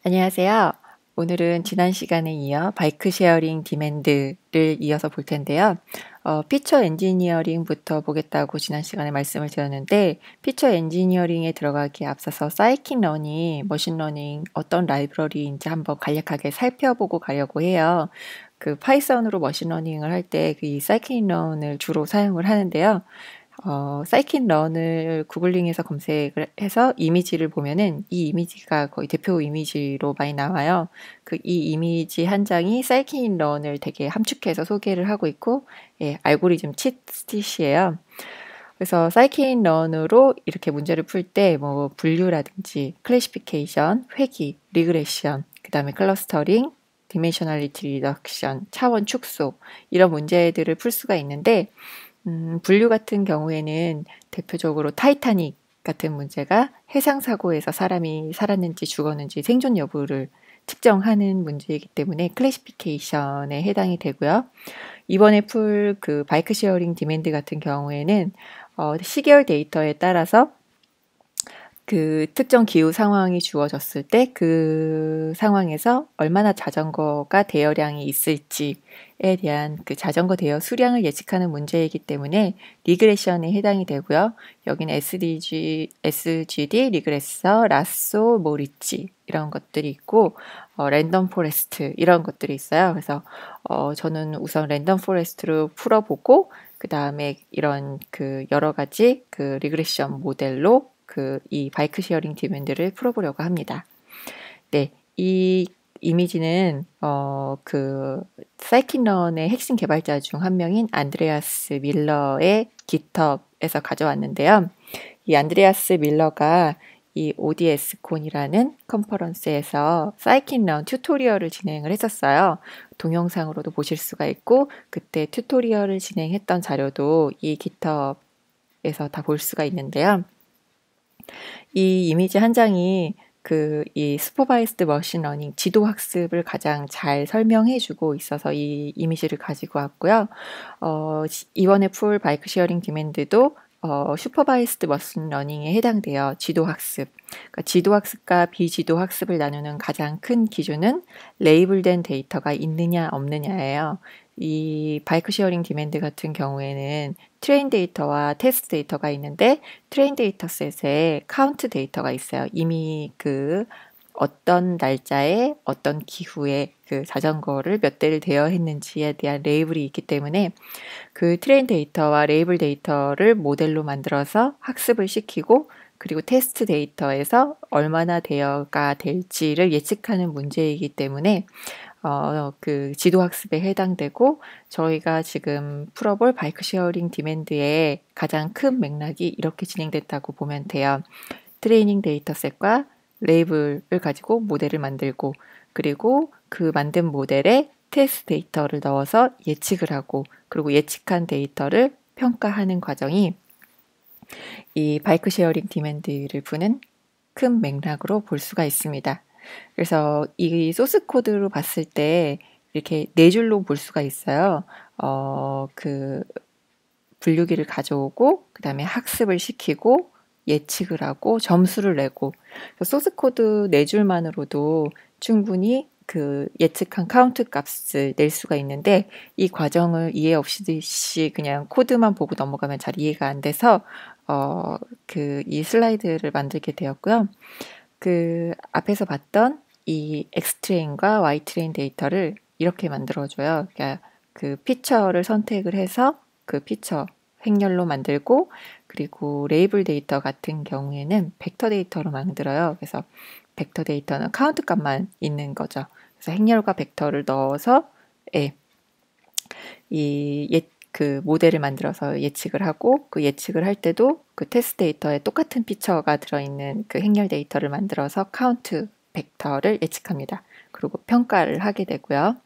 안녕하세요. 오늘은 지난 시간에 이어 바이크 쉐어링 디맨드를 이어서 볼 텐데요. 피처 엔지니어링부터 보겠다고 지난 시간에 말씀을 드렸는데, 피처 엔지니어링에 들어가기에 앞서서 사이킨러닝, 머신러닝 어떤 라이브러리인지 한번 간략하게 살펴보고 가려고 해요. 그 파이썬으로 머신러닝을 할 때 이 사이킨런을 주로 사용을 하는데요. 사이킨런을 구글링해서 검색을 해서 이미지를 보면은 이 이미지가 거의 대표 이미지로 많이 나와요. 이 이미지 한 장이 사이킨런을 되게 함축해서 소개를 하고 있고, 예, 알고리즘 치트sheet이에요. 그래서 사이킨런으로 이렇게 문제를 풀 때 뭐 분류라든지 클래시피케이션, 회귀, 리그레션, 그다음에 클러스터링, 디멘셔널리티 리덕션, 차원 축소 이런 문제들을 풀 수가 있는데, 분류 같은 경우에는 대표적으로 타이타닉 같은 문제가 해상 사고에서 사람이 살았는지 죽었는지 생존 여부를 측정하는 문제이기 때문에 클래시피케이션에 해당이 되고요. 이번에 풀 그 바이크 쉐어링 디맨드 같은 경우에는 시계열 데이터에 따라서 그 특정 기후 상황이 주어졌을 때 그 상황에서 얼마나 자전거가 대여량이 있을지에 대한 그 자전거 대여 수량을 예측하는 문제이기 때문에 리그레션에 해당이 되고요. 여기는 SGD, 리그레서, 라쏘, 모리치 이런 것들이 있고 랜덤 포레스트 이런 것들이 있어요. 그래서 저는 우선 랜덤 포레스트로 풀어보고 그 다음에 이런 그 여러 가지 그 리그레션 모델로 이 바이크 쉐어링 디맨드를 풀어보려고 합니다. 네, 이 이미지는 그 사이킨런의 핵심 개발자 중 한 명인 안드레아스 밀러의 GitHub에서 가져왔는데요. 이 안드레아스 밀러가 이 ODS콘이라는 컨퍼런스에서 사이킨런 튜토리얼을 진행을 했었어요. 동영상으로도 보실 수가 있고 그때 튜토리얼을 진행했던 자료도 이 GitHub에서 다 볼 수가 있는데요. 이 이미지 한 장이 이 슈퍼바이스드 머신 러닝 지도 학습을 가장 잘 설명해 주고 있어서 이 이미지를 가지고 왔고요. 이번에 풀 바이크 쉐어링 디맨드도 슈퍼바이스드 머신 러닝에 해당돼요. 지도 학습. 그러니까 지도 학습과 비지도 학습을 나누는 가장 큰 기준은 레이블된 데이터가 있느냐 없느냐예요. 이 바이크 쉐어링 디맨드 같은 경우에는 트레인 데이터와 테스트 데이터가 있는데 트레인 데이터셋에 카운트 데이터가 있어요. 이미 어떤 날짜에 어떤 기후에 그 자전거를 몇 대를 대여했는지에 대한 레이블이 있기 때문에 그 트레인 데이터와 레이블 데이터를 모델로 만들어서 학습을 시키고 그리고 테스트 데이터에서 얼마나 대여가 될지를 예측하는 문제이기 때문에 그 지도 학습에 해당되고 저희가 지금 풀어볼 바이크 쉐어링 디맨드의 가장 큰 맥락이 이렇게 진행됐다고 보면 돼요. 트레이닝 데이터셋과 레이블을 가지고 모델을 만들고 그리고 그 만든 모델에 테스트 데이터를 넣어서 예측을 하고 그리고 예측한 데이터를 평가하는 과정이 이 바이크 쉐어링 디맨드를 푸는 큰 맥락으로 볼 수가 있습니다. 그래서 이 소스 코드로 봤을 때 이렇게 네 줄로 볼 수가 있어요. 그 분류기를 가져오고 그 다음에 학습을 시키고 예측을 하고 점수를 내고 소스 코드 네 줄만으로도 충분히 그 예측한 카운트 값을 낼 수가 있는데 이 과정을 이해 없이 그냥 코드만 보고 넘어가면 잘 이해가 안 돼서 이 슬라이드를 만들게 되었고요. 그 앞에서 봤던 이 X트레인과 Y트레인 데이터를 이렇게 만들어줘요. 그러니까 그 피처를 선택을 해서 그 피처 행렬로 만들고 그리고 레이블 데이터 같은 경우에는 벡터 데이터로 만들어요. 그래서 벡터 데이터는 카운트 값만 있는 거죠. 그래서 행렬과 벡터를 넣어서 예, 그 모델을 만들어서 예측을 하고 그 예측을 할 때도 그 테스트 데이터에 똑같은 피처가 들어있는 그 행렬 데이터를 만들어서 카운트 벡터를 예측합니다. 그리고 평가를 하게 되고요.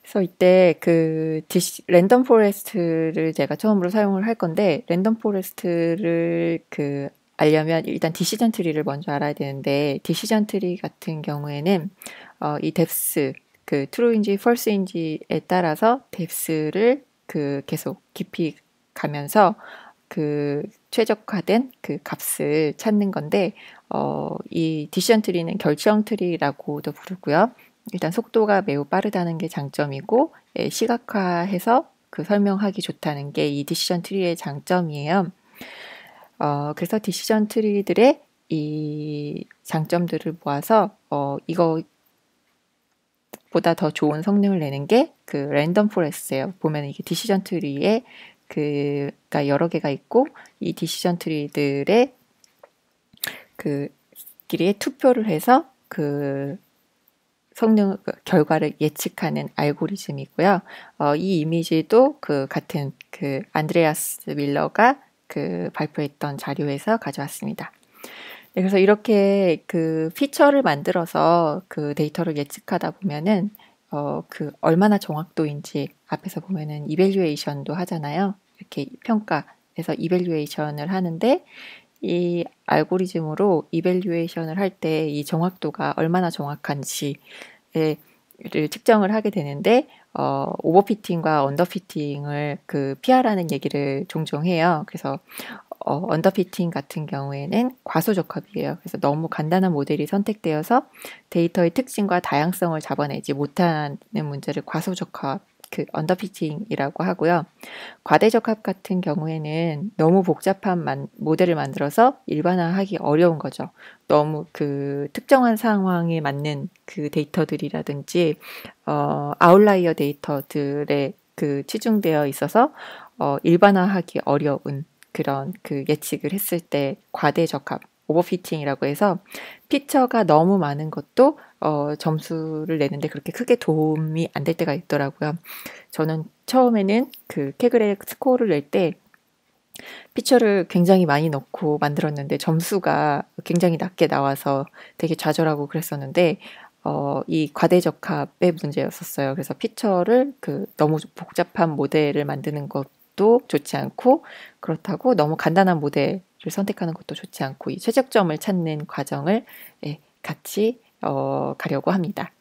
그래서 이때 랜덤 포레스트를 제가 처음으로 사용을 할 건데 랜덤 포레스트를 알려면 일단 디시전 트리를 먼저 알아야 되는데 디시전 트리 같은 경우에는 이 뎁스 트루인지 펄스인지에 따라서 뎁스를 계속 깊이 가면서 최적화된 그 값을 찾는 건데 이 디시전 트리는 결정 트리라고도 부르고요. 일단 속도가 매우 빠르다는 게 장점이고 시각화해서 그 설명하기 좋다는 게 이 디시전 트리의 장점이에요. 그래서 디시전 트리들의 이 장점들을 모아서 이거보다 더 좋은 성능을 내는 게 그 랜덤 포레스트예요. 보면 이게 디시전 트리에 그가 여러 개가 있고 이 디시전 트리들의 그 끼리에 투표를 해서 그 성능 결과를 예측하는 알고리즘이고요. 이 이미지도 그 같은 그 안드레아스 밀러가 그 발표했던 자료에서 가져왔습니다. 네, 그래서 이렇게 그 피처를 만들어서 그 데이터를 예측하다 보면은 그 얼마나 정확도인지 앞에서 보면은 이밸류에이션도 하잖아요. 이렇게 평가해서 이밸류에이션을 하는데 이 알고리즘으로 이밸류에이션을 할 때 이 정확도가 얼마나 정확한지를 측정을 하게 되는데 오버피팅과 언더피팅을 그 피하라는 얘기를 종종 해요. 그래서 언더피팅 같은 경우에는 과소적합이에요. 그래서 너무 간단한 모델이 선택되어서 데이터의 특징과 다양성을 잡아내지 못하는 문제를 과소적합, 그 언더피팅이라고 하고요. 과대적합 같은 경우에는 너무 복잡한 모델을 만들어서 일반화하기 어려운 거죠. 너무 그 특정한 상황에 맞는 그 데이터들이라든지 아웃라이어 데이터들에 그 치중되어 있어서 일반화하기 어려운 그런 그 예측을 했을 때 과대적합, 오버피팅이라고 해서 피처가 너무 많은 것도 점수를 내는데 그렇게 크게 도움이 안 될 때가 있더라고요. 저는 처음에는 그 캐글의 스코어를 낼 때 피처를 굉장히 많이 넣고 만들었는데 점수가 굉장히 낮게 나와서 되게 좌절하고 그랬었는데 이 과대적합의 문제였었어요. 그래서 피처를 그 너무 복잡한 모델을 만드는 것도 좋지 않고 그렇다고 너무 간단한 모델을 선택하는 것도 좋지 않고 이 최적점을 찾는 과정을 같이 가려고 합니다.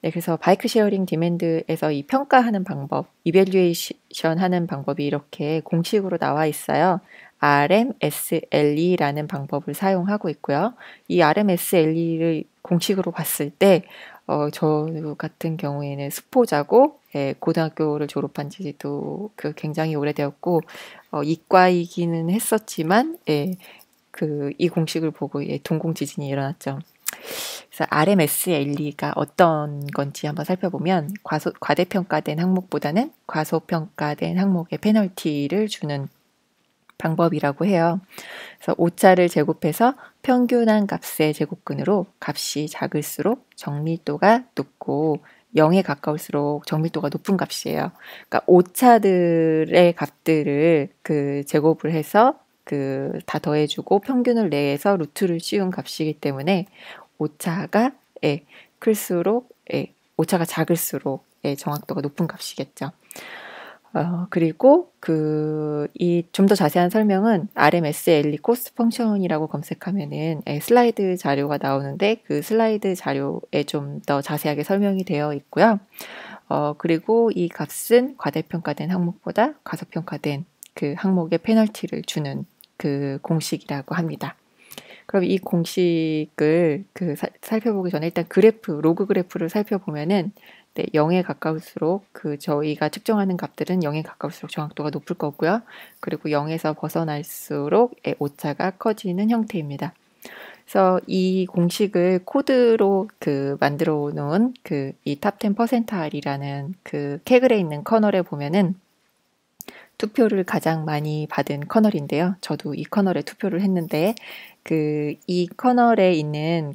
네, 그래서 바이크 쉐어링 디맨드에서 이 평가하는 방법, 이밸류에이션 하는 방법이 이렇게 공식으로 나와 있어요. RMSLE라는 방법을 사용하고 있고요. 이 RMSLE를 공식으로 봤을 때 저 같은 경우에는 수포자고 고등학교를 졸업한 지도 굉장히 오래되었고 이과이기는 했었지만 그 이 공식을 보고 동공 지진이 일어났죠. 그래서 RMSLE가 어떤 건지 한번 살펴보면 과대평가된 항목보다는 과소평가된 항목에 페널티를 주는 방법이라고 해요. 그래서 오차를 제곱해서 평균한 값의 제곱근으로 값이 작을수록 정밀도가 높고 0에 가까울수록 정밀도가 높은 값이에요. 그러니까 오차들의 값들을 그 제곱을 해서 그 다 더해주고 평균을 내서 루트를 씌운 값이기 때문에 오차가 클수록 오차가 작을수록 정확도가 높은 값이겠죠. 그리고 이 좀 더 자세한 설명은 RMSLE 코스트 펑션이라고 검색하면은 슬라이드 자료가 나오는데 그 슬라이드 자료에 좀 더 자세하게 설명이 되어 있고요. 그리고 이 값은 과대평가된 항목보다 과소평가된 그 항목에 페널티를 주는 그 공식이라고 합니다. 그럼 이 공식을 살펴보기 전에 일단 로그 그래프를 살펴보면은 0에 가까울수록 저희가 측정하는 값들은 0에 가까울수록 정확도가 높을 거고요. 그리고 0에서 벗어날수록 오차가 커지는 형태입니다. 그래서 이 공식을 코드로 만들어 놓은 이 탑10 퍼센타일이라는 캐글에 있는 커널에 보면은 투표를 가장 많이 받은 커널인데요. 저도 이 커널에 투표를 했는데 이 커널에 있는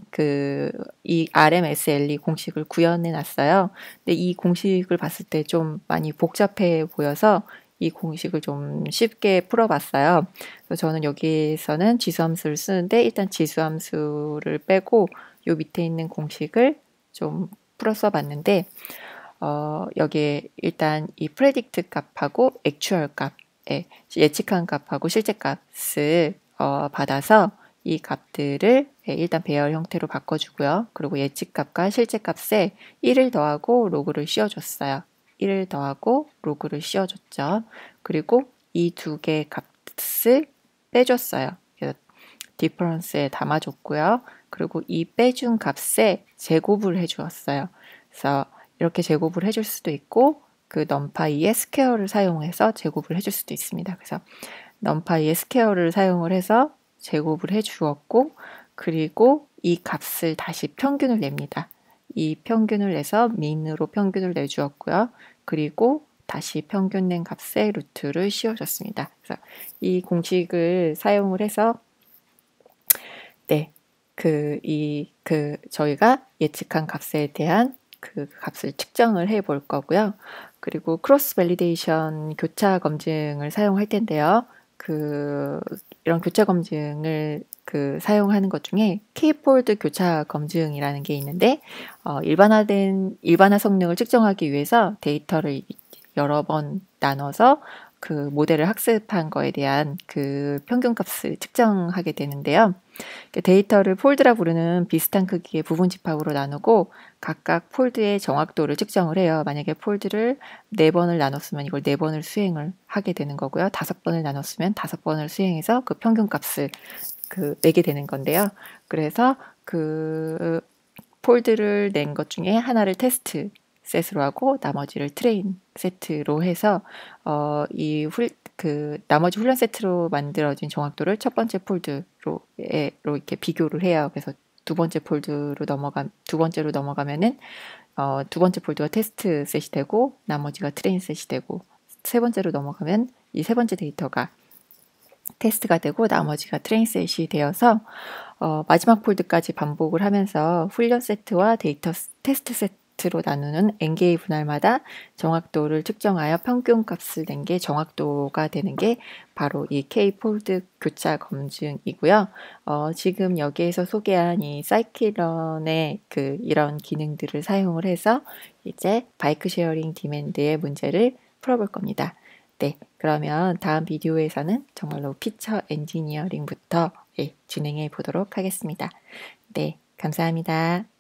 이 RMSLE 공식을 구현해 놨어요. 근데 이 공식을 봤을 때 좀 많이 복잡해 보여서 이 공식을 좀 쉽게 풀어봤어요. 그래서 저는 여기에서는 지수함수를 쓰는데 일단 지수함수를 빼고 요 밑에 있는 공식을 좀 풀어 써봤는데 여기에 일단 이 프레딕트 값하고 액추얼 값, 예측한 값하고 실제 값을 받아서 이 값들을 일단 배열 형태로 바꿔주고요. 그리고 예측 값과 실제 값에 1을 더하고 로그를 씌워줬어요. 1을 더하고 로그를 씌워줬죠. 그리고 이 두 개의 값을 빼줬어요. 그래서 디퍼런스에 담아줬고요. 그리고 이 빼준 값에 제곱을 해주었어요. 그래서 이렇게 제곱을 해줄 수도 있고 그 numPy의 스퀘어를 사용해서 제곱을 해줄 수도 있습니다. 그래서 numPy의 스퀘어를 사용을 해서 제곱을 해주었고 그리고 이 값을 다시 평균을 냅니다. 이 평균을 내서 민으로 평균을 내주었고요. 그리고 다시 평균 낸 값에 루트를 씌워줬습니다. 그래서 이 공식을 사용을 해서 네, 저희가 예측한 값에 대한 그 값을 측정을 해 볼 거고요. 그리고 크로스 밸리데이션 교차 검증을 사용할 텐데요. 이런 교차 검증을 사용하는 것 중에 K-폴드 교차 검증이라는 게 있는데 일반화 성능을 측정하기 위해서 데이터를 여러 번 나눠서 그 모델을 학습한 거에 대한 그 평균값을 측정하게 되는데요. 데이터를 폴드라 부르는 비슷한 크기의 부분 집합으로 나누고 각각 폴드의 정확도를 측정을 해요. 만약에 폴드를 4번을 나눴으면 이걸 4번을 수행을 하게 되는 거고요. 5번을 나눴으면 5번을 수행해서 그 평균값을 내게 되는 건데요. 그래서 그 폴드를 낸 것 중에 하나를 테스트 셋으로 하고 나머지를 트레인 세트로 해서 나머지 훈련 세트로 만들어진 정확도를 첫 번째 폴드로 이렇게 비교를 해요. 그래서 두 번째로 넘어가면은 두 번째 폴드가 테스트 셋이 되고 나머지가 트레인 셋이 되고 세 번째로 넘어가면 이 세 번째 데이터가 테스트가 되고 나머지가 트레인 셋이 되어서 마지막 폴드까지 반복을 하면서 훈련 세트와 데이터 테스트 세트로 나누는 n개의 분할마다 정확도를 측정하여 평균값을 낸 게 정확도가 되는 게 바로 이 K-폴드 교차 검증이고요. 지금 여기에서 소개한 이 사이클런의 이런 기능들을 사용을 해서 이제 바이크 쉐어링 디맨드의 문제를 풀어볼 겁니다. 네, 그러면 다음 비디오에서는 정말로 피처 엔지니어링부터 진행해 보도록 하겠습니다. 네, 감사합니다.